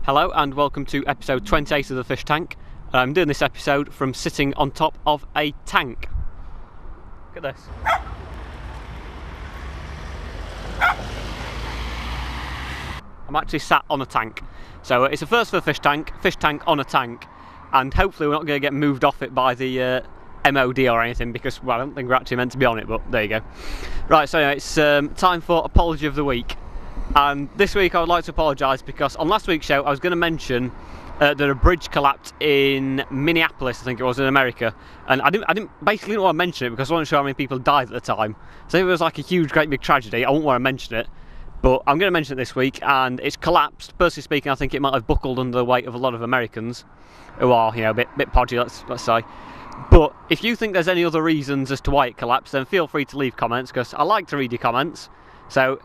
Hello and welcome to episode 28 of the Fish Tank. I'm doing this episode from sitting on top of a tank. Look at this. I'm actually sat on a tank. So it's a first for the fish tank on a tank, and hopefully we're not going to get moved off it by the MOD or anything, because, well, I don't think we're actually meant to be on it, but there you go. Right, so anyway, it's time for Apology of the Week. And this week I would like to apologise because on last week's show I was going to mention that a bridge collapsed in Minneapolis, I think it was, in America, and I didn't basically want to mention it because I wasn't sure how many people died at the time. So if it was like a huge, great big tragedy, I wouldn't want to mention it. But I'm going to mention it this week, and it's collapsed. Personally speaking, I think it might have buckled under the weight of a lot of Americans who are, you know, a bit podgy, let's say. But if you think there's any other reasons as to why it collapsed, then feel free to leave comments, because I like to read your comments. So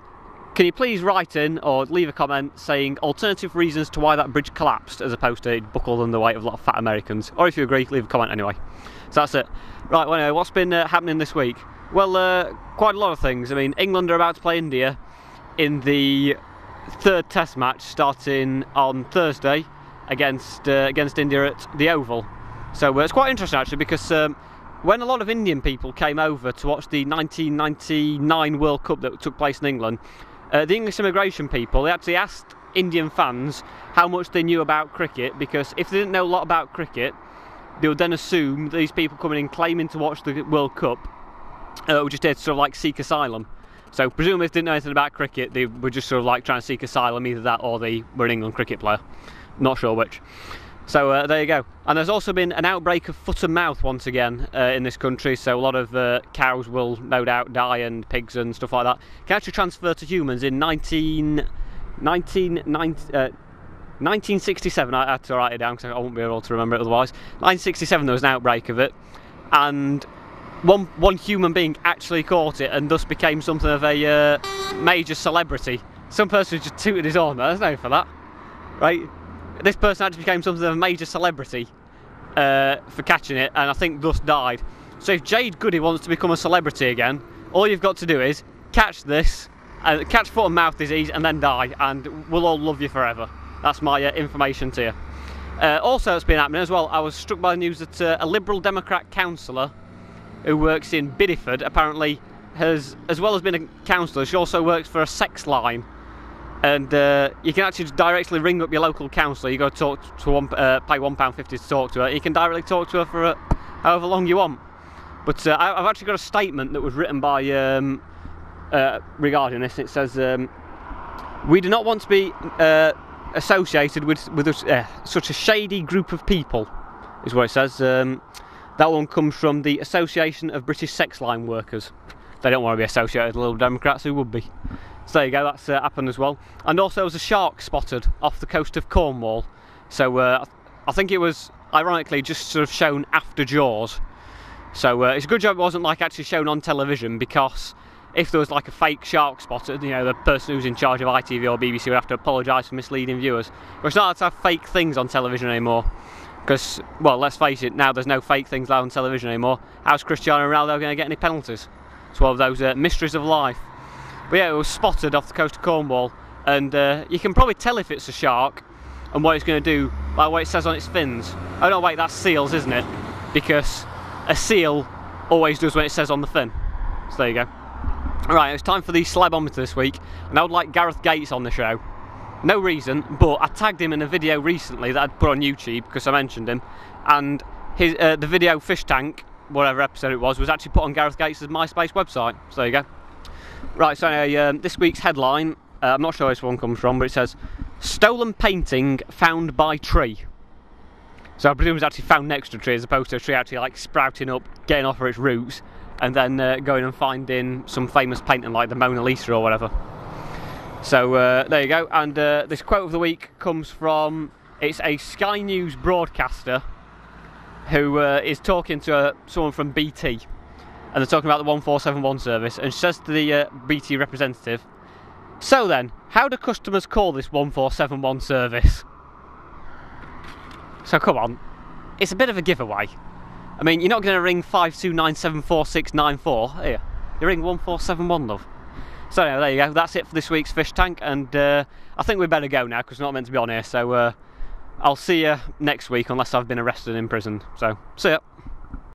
can you please write in or leave a comment saying alternative reasons to why that bridge collapsed, as opposed to it buckled under the weight of a lot of fat Americans? Or if you agree, leave a comment anyway. So that's it. Right, well, anyway, what's been happening this week? Well, quite a lot of things. I mean, England are about to play India in the third test match starting on Thursday against India at the Oval. So it's quite interesting actually, because when a lot of Indian people came over to watch the 1999 World Cup that took place in England, the English immigration people, they actually asked Indian fans how much they knew about cricket, because if they didn't know a lot about cricket, they would then assume these people coming in claiming to watch the World Cup were just here to sort of like seek asylum. So presumably if they didn't know anything about cricket, they were just sort of like trying to seek asylum, either that or they were an England cricket player. Not sure which. So there you go. And there's also been an outbreak of foot and mouth once again in this country, so a lot of cows will no doubt die, and pigs and stuff like that can actually transfer to humans. In 1967, I had to write it down because I won't be able to remember it otherwise. 1967 there was an outbreak of it, and one human being actually caught it and thus became something of a major celebrity. Some person just tooted his horn, there's no for that, right? This person actually became something of a major celebrity for catching it, and I think thus died. So if Jade Goody wants to become a celebrity again, all you've got to do is catch this, catch foot and mouth disease, and then die, and we'll all love you forever. That's my information to you. Also, it's been happening as well. I was struck by the news that a Liberal Democrat councillor who works in Bideford apparently has, as well as being a councillor, she also works for a sex line. And you can actually directly ring up your local councillor. You got to talk to pay £1.50 to talk to her. You can directly talk to her for however long you want. But I've actually got a statement that was written by regarding this. It says, "We do not want to be associated with such a shady group of people," is what it says. That one comes from the Association of British Sex Line Workers. They don't want to be associated with Liberal Democrats. Who would be? So there you go, that's happened as well. And also there was a shark spotted off the coast of Cornwall. So I think it was, ironically, just sort of shown after Jaws. So it's a good job it wasn't like actually shown on television, because if there was like a fake shark spotted, you know, the person who's in charge of ITV or BBC would have to apologise for misleading viewers. But it's not allowed to have fake things on television anymore. Because, well, let's face it, now there's no fake things allowed on television anymore. How's Cristiano Ronaldo going to get any penalties? It's one of those mysteries of life. But yeah, it was spotted off the coast of Cornwall, and you can probably tell if it's a shark and what it's going to do by what it says on its fins. Oh no, wait, that's seals, isn't it? Because a seal always does what it says on the fin. So there you go. Alright, it's time for the celebometer this week, and I would like Gareth Gates on the show. No reason, but I tagged him in a video recently that I'd put on YouTube because I mentioned him, and his the video Fish Tank, whatever episode it was actually put on Gareth Gates' MySpace website. So there you go. Right, so anyway, this week's headline, I'm not sure where this one comes from, but it says, "Stolen painting found by tree." So I presume it's actually found next to a tree, as opposed to a tree actually like sprouting up, getting off of its roots, and then going and finding some famous painting like the Mona Lisa or whatever. So there you go, and this quote of the week comes from, it's a Sky News broadcaster who is talking to someone from BT. And they're talking about the 1471 service, and she says to the BT representative, "So then, how do customers call this 1471 service?" So come on, it's a bit of a giveaway. I mean, you're not going to ring 52974694, are you? You ring 1471, love. So anyway, there you go. That's it for this week's fish tank, and I think we better go now because we're not meant to be on here. So I'll see you next week unless I've been arrested in prison. So see ya.